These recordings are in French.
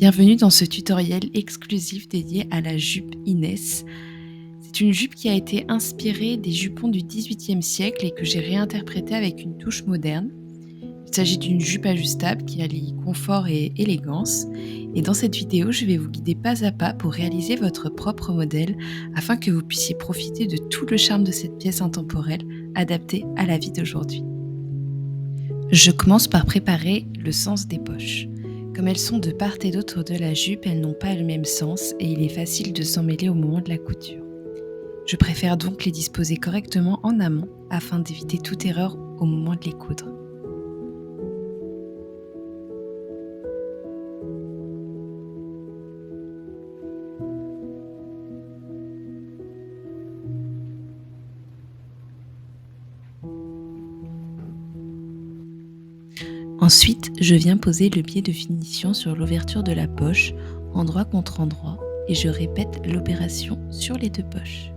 Bienvenue dans ce tutoriel exclusif dédié à la jupe Inès. C'est une jupe qui a été inspirée des jupons du XVIIIe siècle et que j'ai réinterprétée avec une touche moderne. Il s'agit d'une jupe ajustable qui allie confort et élégance. Et dans cette vidéo, je vais vous guider pas à pas pour réaliser votre propre modèle afin que vous puissiez profiter de tout le charme de cette pièce intemporelle adaptée à la vie d'aujourd'hui. Je commence par préparer le sens des poches. Comme elles sont de part et d'autre de la jupe, elles n'ont pas le même sens et il est facile de s'en mêler au moment de la couture. Je préfère donc les disposer correctement en amont afin d'éviter toute erreur au moment de les coudre. Ensuite, je viens poser le biais de finition sur l'ouverture de la poche, endroit contre endroit, et je répète l'opération sur les deux poches.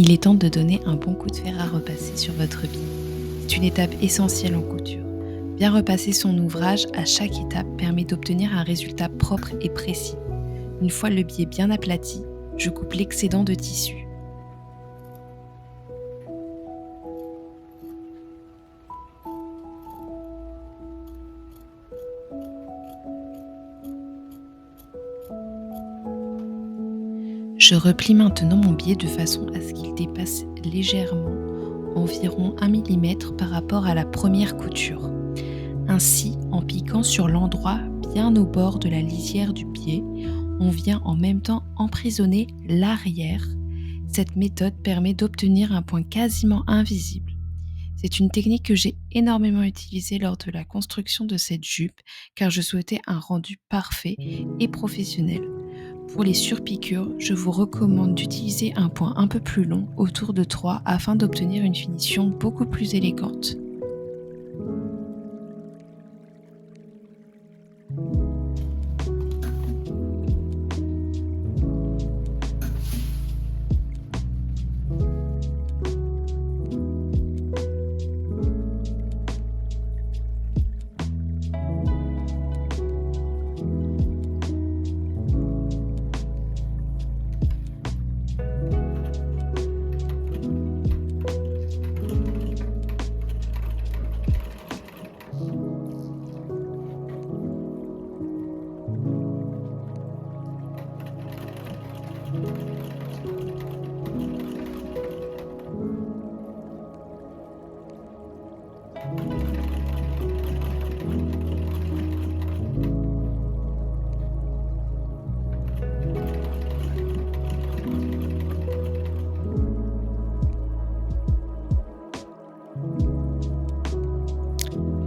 Il est temps de donner un bon coup de fer à repasser sur votre biais. C'est une étape essentielle en couture. Bien repasser son ouvrage à chaque étape permet d'obtenir un résultat propre et précis. Une fois le biais bien aplati, je coupe l'excédent de tissu. Je replie maintenant mon biais de façon à ce qu'il dépasse légèrement, environ 1 mm par rapport à la première couture. Ainsi, en piquant sur l'endroit bien au bord de la lisière du pied, on vient en même temps emprisonner l'arrière. Cette méthode permet d'obtenir un point quasiment invisible. C'est une technique que j'ai énormément utilisée lors de la construction de cette jupe car je souhaitais un rendu parfait et professionnel. Pour les surpiqûres, je vous recommande d'utiliser un point un peu plus long, autour de 3, afin d'obtenir une finition beaucoup plus élégante.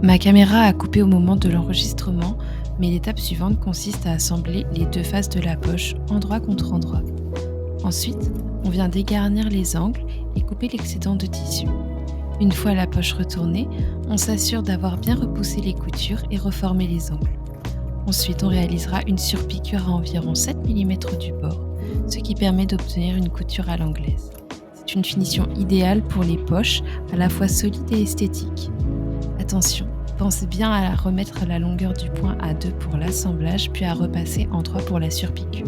Ma caméra a coupé au moment de l'enregistrement, mais l'étape suivante consiste à assembler les deux faces de la poche, endroit contre endroit. Ensuite, on vient dégarnir les angles et couper l'excédent de tissu. Une fois la poche retournée, on s'assure d'avoir bien repoussé les coutures et reformé les angles. Ensuite, on réalisera une surpiqûre à environ 7 mm du bord, ce qui permet d'obtenir une couture à l'anglaise. C'est une finition idéale pour les poches, à la fois solide et esthétique. Attention, pensez bien à remettre la longueur du point à 2 pour l'assemblage, puis à repasser en 3 pour la surpiqûre.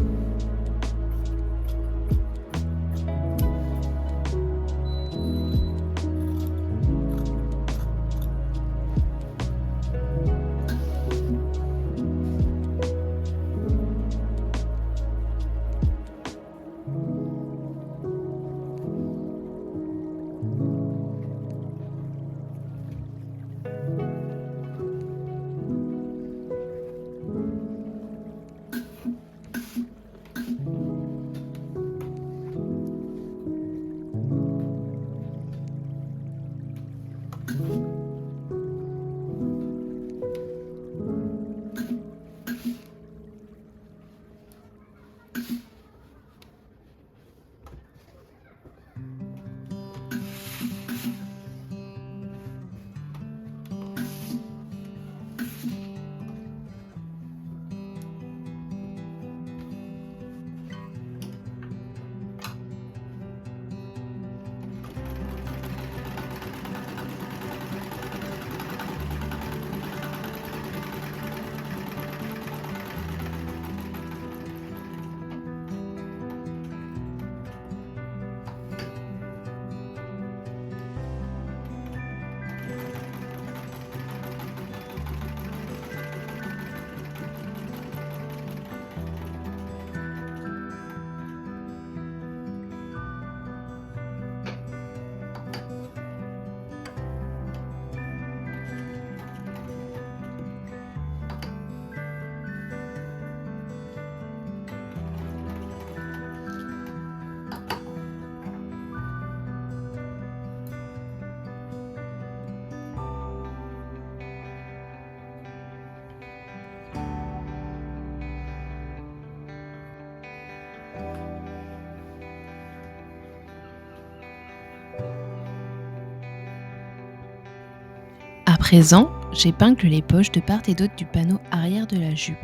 présent, j'épingle les poches de part et d'autre du panneau arrière de la jupe,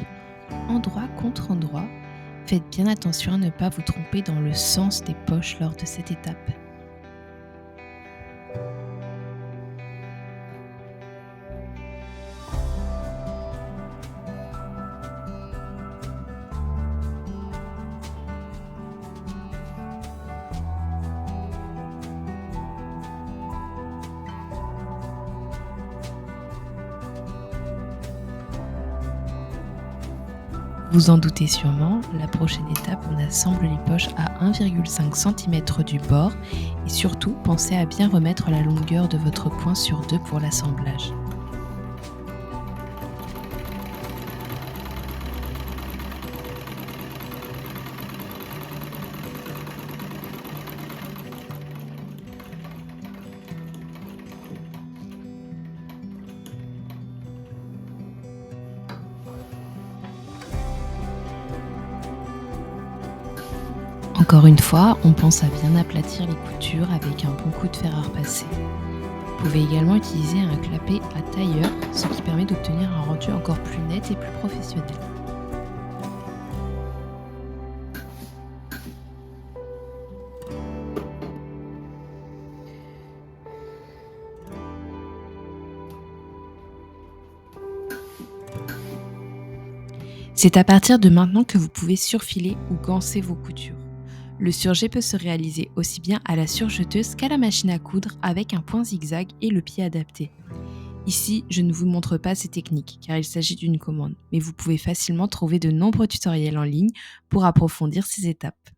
endroit contre endroit. Faites bien attention à ne pas vous tromper dans le sens des poches lors de cette étape. Vous en doutez sûrement, la prochaine étape, on assemble les poches à 1,5 cm du bord et surtout pensez à bien remettre la longueur de votre point sur 2 pour l'assemblage. Encore une fois, on pense à bien aplatir les coutures avec un bon coup de fer à repasser. Vous pouvez également utiliser un clapet à tailleur, ce qui permet d'obtenir un rendu encore plus net et plus professionnel. C'est à partir de maintenant que vous pouvez surfiler ou ganser vos coutures. Le surjet peut se réaliser aussi bien à la surjeteuse qu'à la machine à coudre avec un point zigzag et le pied adapté. Ici, je ne vous montre pas ces techniques car il s'agit d'une commande, mais vous pouvez facilement trouver de nombreux tutoriels en ligne pour approfondir ces étapes.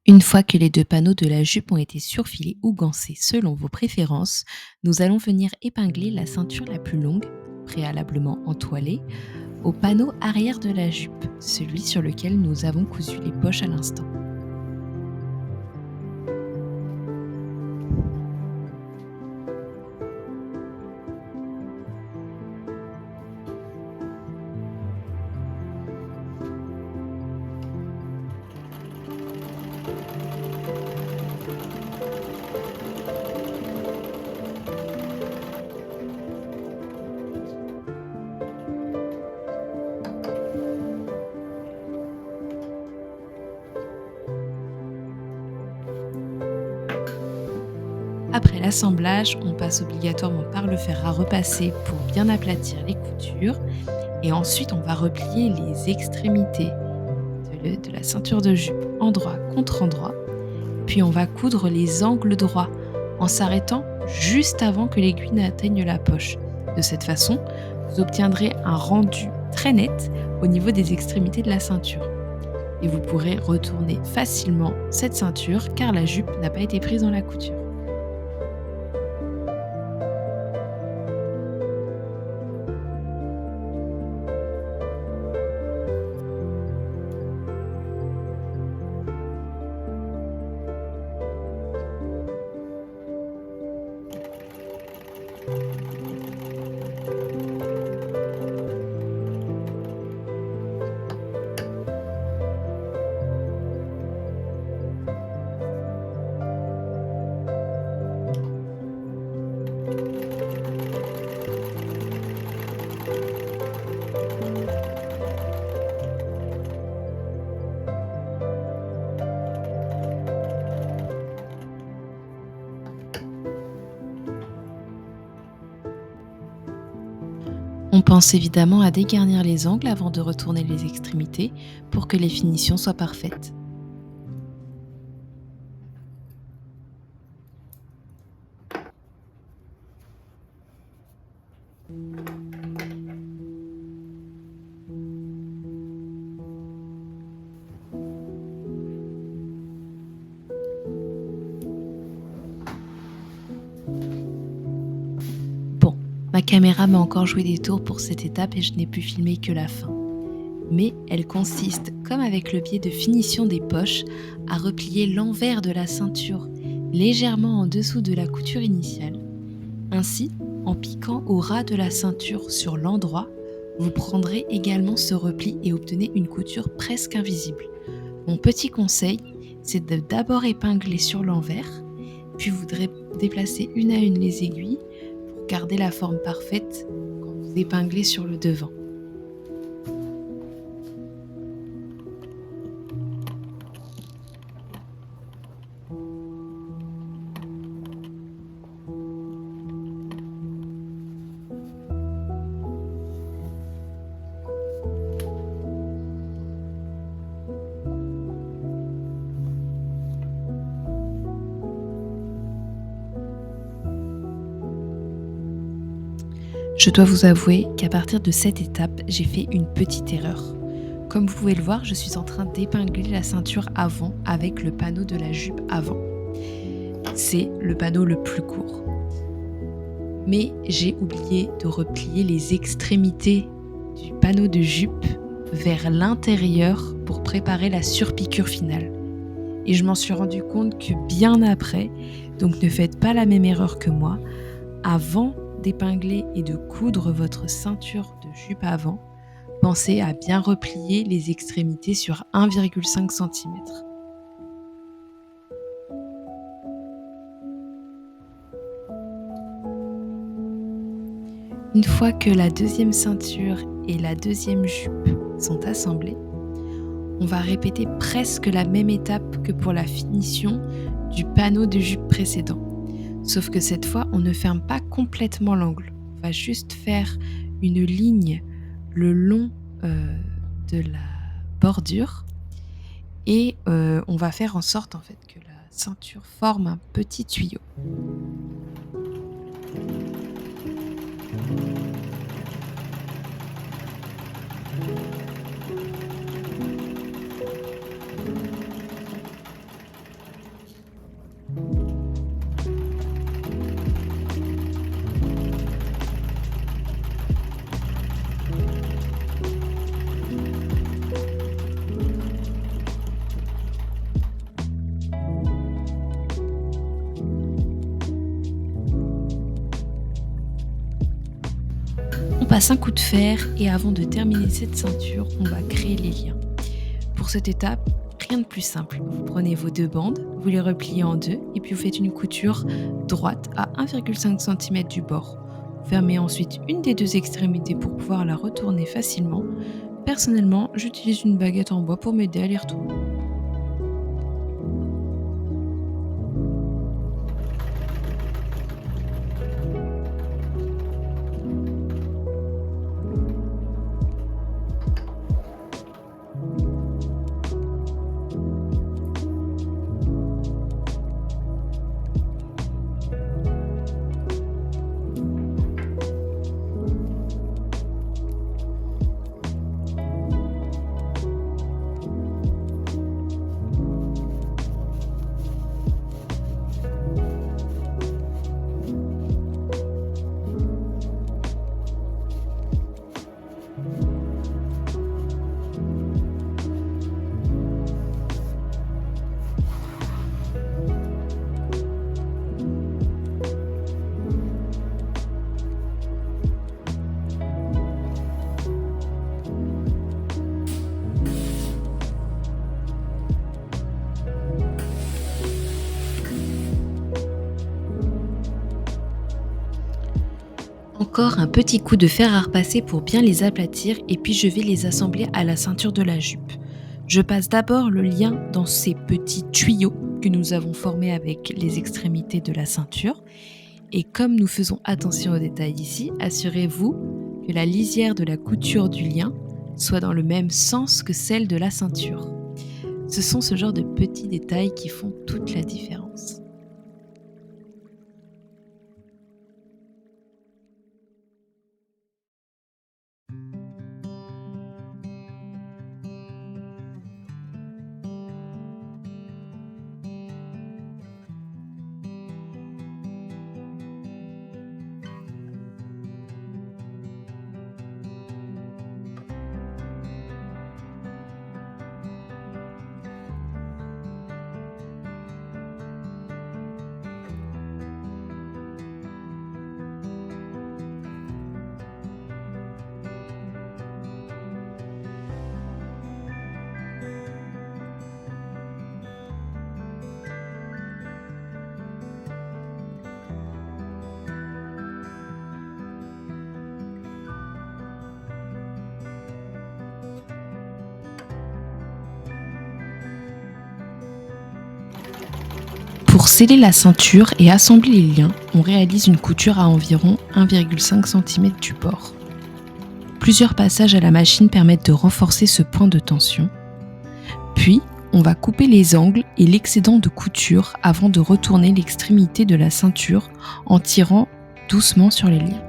Une fois que les deux panneaux de la jupe ont été surfilés ou gansés selon vos préférences, nous allons venir épingler la ceinture la plus longue, préalablement entoilée, au panneau arrière de la jupe, celui sur lequel nous avons cousu les poches à l'instant. Après l'assemblage, on passe obligatoirement par le fer à repasser pour bien aplatir les coutures et ensuite on va replier les extrémités de la ceinture de jupe endroit contre endroit, puis on va coudre les angles droits en s'arrêtant juste avant que l'aiguille n'atteigne la poche. De cette façon, vous obtiendrez un rendu très net au niveau des extrémités de la ceinture. Et vous pourrez retourner facilement cette ceinture car la jupe n'a pas été prise dans la couture. On pense évidemment à dégarnir les angles avant de retourner les extrémités pour que les finitions soient parfaites. Bon, ma caméra m'a encore joué des tours pour cette étape et je n'ai pu filmer que la fin. Mais elle consiste, comme avec le biais de finition des poches, à replier l'envers de la ceinture légèrement en dessous de la couture initiale. Ainsi, en piquant au ras de la ceinture sur l'endroit, vous prendrez également ce repli et obtenez une couture presque invisible. Mon petit conseil, c'est de d'abord épingler sur l'envers, puis vous déplacer une à une les aiguilles garder la forme parfaite quand vous épinglez sur le devant. Je dois vous avouer qu'à partir de cette étape, j'ai fait une petite erreur. Comme vous pouvez le voir, je suis en train d'épingler la ceinture avant avec le panneau de la jupe avant. C'est le panneau le plus court. Mais j'ai oublié de replier les extrémités du panneau de jupe vers l'intérieur pour préparer la surpiqûre finale. Et je m'en suis rendu compte que bien après, donc ne faites pas la même erreur que moi, avant d'épingler et de coudre votre ceinture de jupe avant, pensez à bien replier les extrémités sur 1,5 cm. Une fois que la deuxième ceinture et la deuxième jupe sont assemblées, on va répéter presque la même étape que pour la finition du panneau de jupe précédent. Sauf que cette fois, on ne ferme pas complètement l'angle. On va juste faire une ligne le long de la bordure et on va faire en sorte en fait que la ceinture forme un petit tuyau. On passe un coup de fer et avant de terminer cette ceinture, on va créer les liens. Pour cette étape, rien de plus simple. Vous prenez vos deux bandes, vous les repliez en deux et puis vous faites une couture droite à 1,5 cm du bord. Vous fermez ensuite une des deux extrémités pour pouvoir la retourner facilement. Personnellement, j'utilise une baguette en bois pour m'aider à les retourner. Encore un petit coup de fer à repasser pour bien les aplatir et puis je vais les assembler à la ceinture de la jupe. Je passe d'abord le lien dans ces petits tuyaux que nous avons formés avec les extrémités de la ceinture. Et comme nous faisons attention aux détails ici, assurez-vous que la lisière de la couture du lien soit dans le même sens que celle de la ceinture. Ce sont ce genre de petits détails qui font toute la différence. Pour sceller la ceinture et assembler les liens, on réalise une couture à environ 1,5 cm du bord. Plusieurs passages à la machine permettent de renforcer ce point de tension. Puis, on va couper les angles et l'excédent de couture avant de retourner l'extrémité de la ceinture en tirant doucement sur les liens.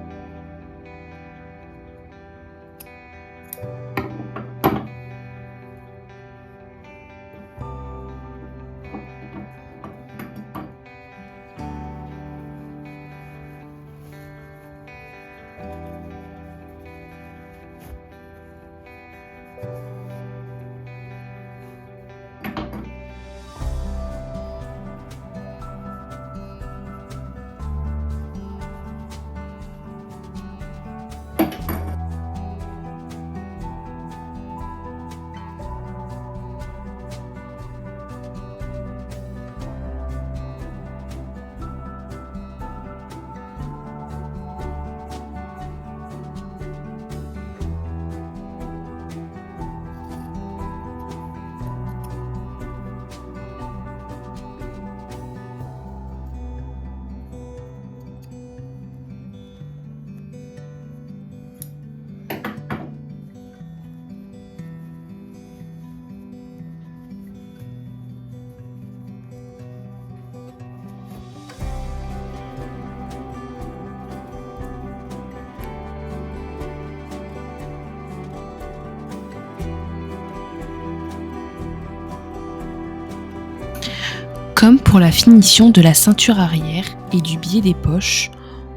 Comme pour la finition de la ceinture arrière et du biais des poches,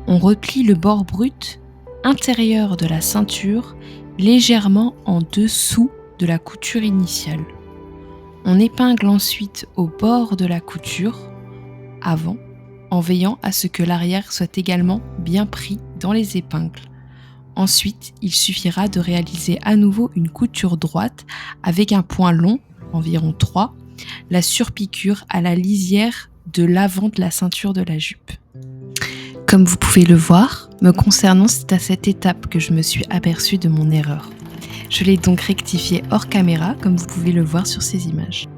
on replie le bord brut intérieur de la ceinture légèrement en dessous de la couture initiale. On épingle ensuite au bord de la couture avant, en veillant à ce que l'arrière soit également bien pris dans les épingles. Ensuite, il suffira de réaliser à nouveau une couture droite avec un point long, environ 3, la surpiqûre à la lisière de l'avant de la ceinture de la jupe. Comme vous pouvez le voir, me concernant, c'est à cette étape que je me suis aperçue de mon erreur. Je l'ai donc rectifiée hors caméra, comme vous pouvez le voir sur ces images.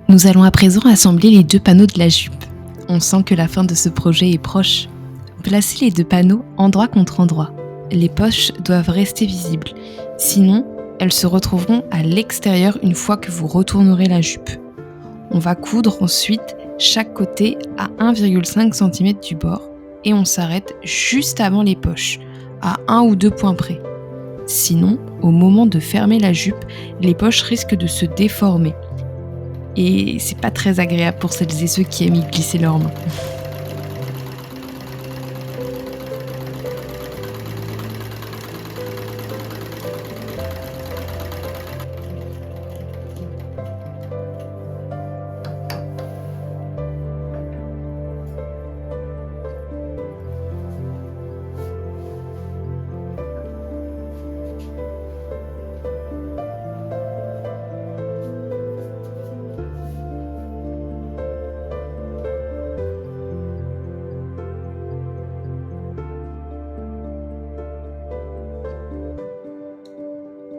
Nous allons à présent assembler les 2 panneaux de la jupe. On sent que la fin de ce projet est proche. Placez les 2 panneaux endroit contre endroit. Les poches doivent rester visibles, sinon elles se retrouveront à l'extérieur une fois que vous retournerez la jupe. On va coudre ensuite chaque côté à 1,5 cm du bord et on s'arrête juste avant les poches, à 1 ou 2 points près. Sinon, au moment de fermer la jupe, les poches risquent de se déformer. Et c'est pas très agréable pour celles et ceux qui aiment y glisser leurs mains.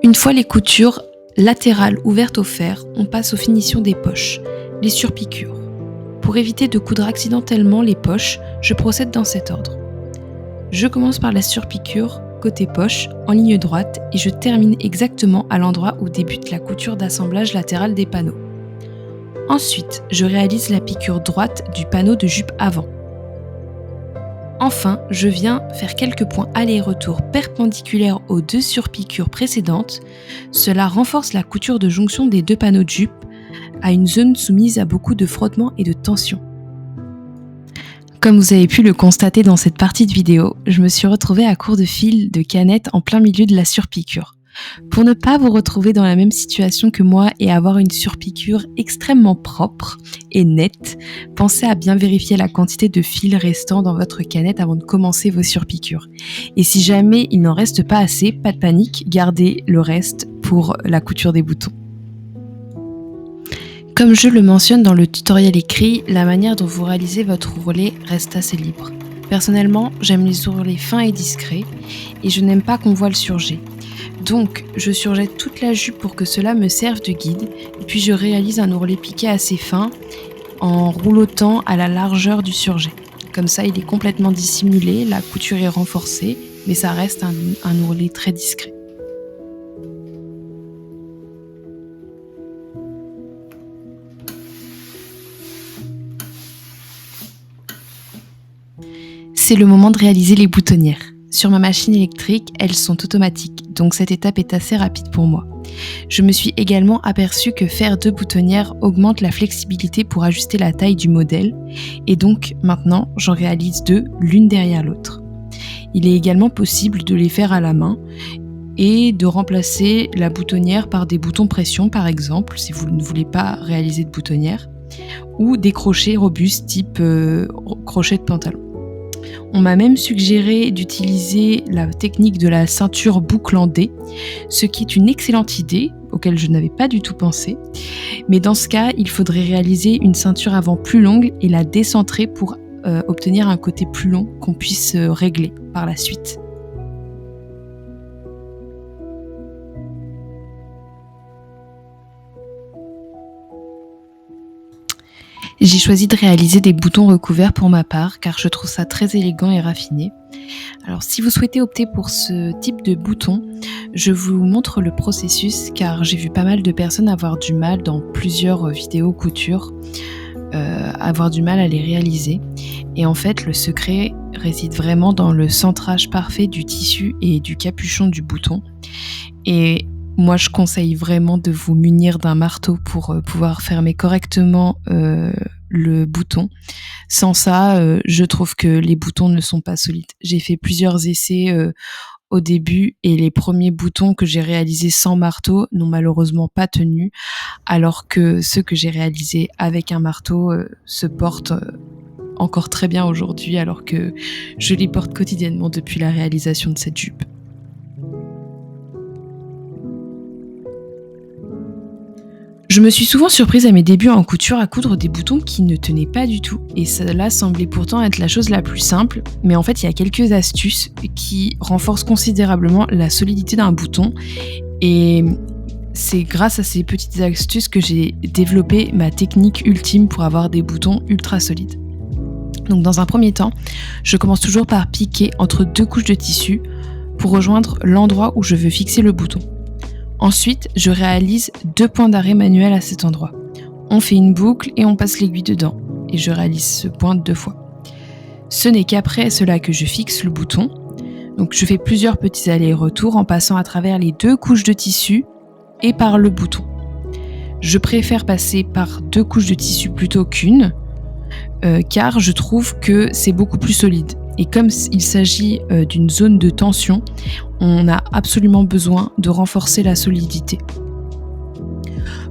Une fois les coutures latérales ouvertes au fer, on passe aux finitions des poches, les surpiqûres. Pour éviter de coudre accidentellement les poches, je procède dans cet ordre. Je commence par la surpiqûre côté poche en ligne droite et je termine exactement à l'endroit où débute la couture d'assemblage latérale des panneaux. Ensuite, je réalise la piqûre droite du panneau de jupe avant. Enfin, je viens faire quelques points aller-retour perpendiculaires aux 2 surpiqûres précédentes. Cela renforce la couture de jonction des 2 panneaux de jupe à une zone soumise à beaucoup de frottement et de tension. Comme vous avez pu le constater dans cette partie de vidéo, je me suis retrouvée à court de fil de canette en plein milieu de la surpiqûre. Pour ne pas vous retrouver dans la même situation que moi et avoir une surpiqûre extrêmement propre et nette, pensez à bien vérifier la quantité de fil restant dans votre canette avant de commencer vos surpiqûres. Et si jamais il n'en reste pas assez, pas de panique, gardez le reste pour la couture des boutons. Comme je le mentionne dans le tutoriel écrit, la manière dont vous réalisez votre ourlet reste assez libre. Personnellement, j'aime les ourlets fins et discrets et je n'aime pas qu'on voit le surjet. Donc, je surjette toute la jupe pour que cela me serve de guide, et puis je réalise un ourlet piqué assez fin en roulotant à la largeur du surjet. Comme ça, il est complètement dissimulé, la couture est renforcée, mais ça reste un ourlet très discret. C'est le moment de réaliser les boutonnières. Sur ma machine électrique, elles sont automatiques, donc cette étape est assez rapide pour moi. Je me suis également aperçue que faire 2 boutonnières augmente la flexibilité pour ajuster la taille du modèle, et donc maintenant j'en réalise 2 l'une derrière l'autre. Il est également possible de les faire à la main et de remplacer la boutonnière par des boutons pression par exemple, si vous ne voulez pas réaliser de boutonnière, ou des crochets robustes type crochet de pantalon. On m'a même suggéré d'utiliser la technique de la ceinture boucle en D, ce qui est une excellente idée, auquel je n'avais pas du tout pensé. Mais dans ce cas, il faudrait réaliser une ceinture avant plus longue et la décentrer pour obtenir un côté plus long qu'on puisse régler par la suite. J'ai choisi de réaliser des boutons recouverts pour ma part, car je trouve ça très élégant et raffiné. Alors si vous souhaitez opter pour ce type de bouton, je vous montre le processus, car j'ai vu pas mal de personnes avoir du mal dans plusieurs vidéos couture, avoir du mal à les réaliser. Et en fait, le secret réside vraiment dans le centrage parfait du tissu et du capuchon du bouton. Et moi, je conseille vraiment de vous munir d'un marteau pour pouvoir fermer correctement le bouton. Sans ça, je trouve que les boutons ne sont pas solides. J'ai fait plusieurs essais au début et les premiers boutons que j'ai réalisés sans marteau n'ont malheureusement pas tenu, alors que ceux que j'ai réalisés avec un marteau se portent encore très bien aujourd'hui, alors que je les porte quotidiennement depuis la réalisation de cette jupe. Je me suis souvent surprise à mes débuts en couture à coudre des boutons qui ne tenaient pas du tout. Et cela semblait pourtant être la chose la plus simple, mais en fait il y a quelques astuces qui renforcent considérablement la solidité d'un bouton. Et c'est grâce à ces petites astuces que j'ai développé ma technique ultime pour avoir des boutons ultra solides. Donc dans un premier temps, je commence toujours par piquer entre 2 couches de tissu pour rejoindre l'endroit où je veux fixer le bouton. Ensuite, je réalise 2 points d'arrêt manuels à cet endroit. On fait une boucle et on passe l'aiguille dedans. Et je réalise ce point 2 fois. Ce n'est qu'après cela que je fixe le bouton. Donc je fais plusieurs petits allers-retours en passant à travers les 2 couches de tissu et par le bouton. Je préfère passer par 2 couches de tissu plutôt qu'une, car je trouve que c'est beaucoup plus solide. Et comme il s'agit d'une zone de tension, on a absolument besoin de renforcer la solidité.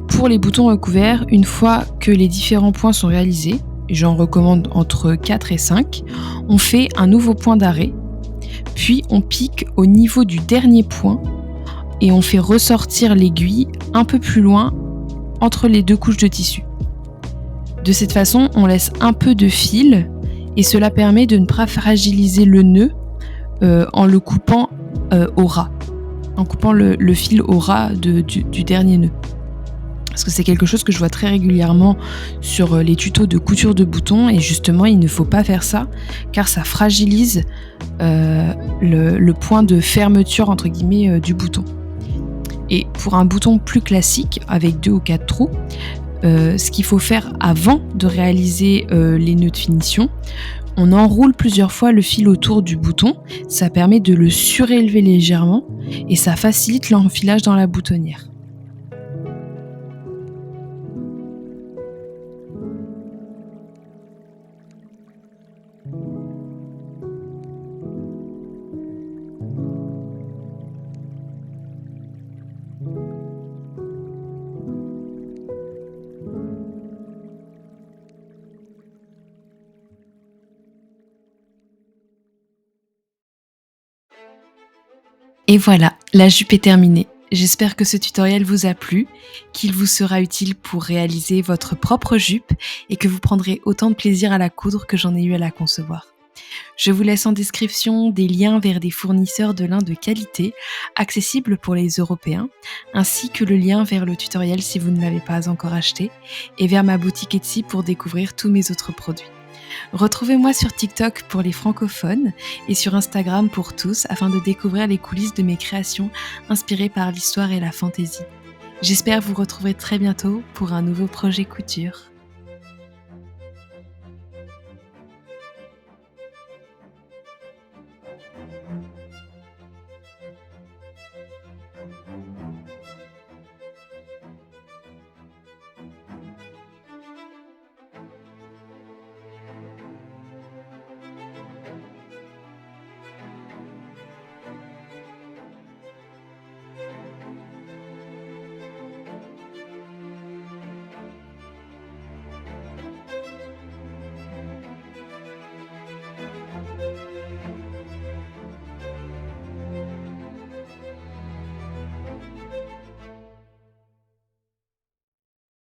Pour les boutons recouverts, une fois que les différents points sont réalisés, et j'en recommande entre 4 et 5, on fait un nouveau point d'arrêt, puis on pique au niveau du dernier point et on fait ressortir l'aiguille un peu plus loin entre les 2 couches de tissu. De cette façon, on laisse un peu de fil et cela permet de ne pas fragiliser le nœud en le coupant au ras, en coupant le fil au ras du dernier nœud. Parce que c'est quelque chose que je vois très régulièrement sur les tutos de couture de boutons et justement il ne faut pas faire ça car ça fragilise le point de fermeture entre guillemets du bouton. Et pour un bouton plus classique avec 2 ou 4 trous, ce qu'il faut faire avant de réaliser les nœuds de finition, on enroule plusieurs fois le fil autour du bouton, ça permet de le surélever légèrement et ça facilite l'enfilage dans la boutonnière. Et voilà, la jupe est terminée. J'espère que ce tutoriel vous a plu, qu'il vous sera utile pour réaliser votre propre jupe et que vous prendrez autant de plaisir à la coudre que j'en ai eu à la concevoir. Je vous laisse en description des liens vers des fournisseurs de lin de qualité, accessibles pour les Européens, ainsi que le lien vers le tutoriel si vous ne l'avez pas encore acheté, et vers ma boutique Etsy pour découvrir tous mes autres produits. Retrouvez-moi sur TikTok pour les francophones et sur Instagram pour tous afin de découvrir les coulisses de mes créations inspirées par l'histoire et la fantaisie. J'espère vous retrouver très bientôt pour un nouveau projet couture.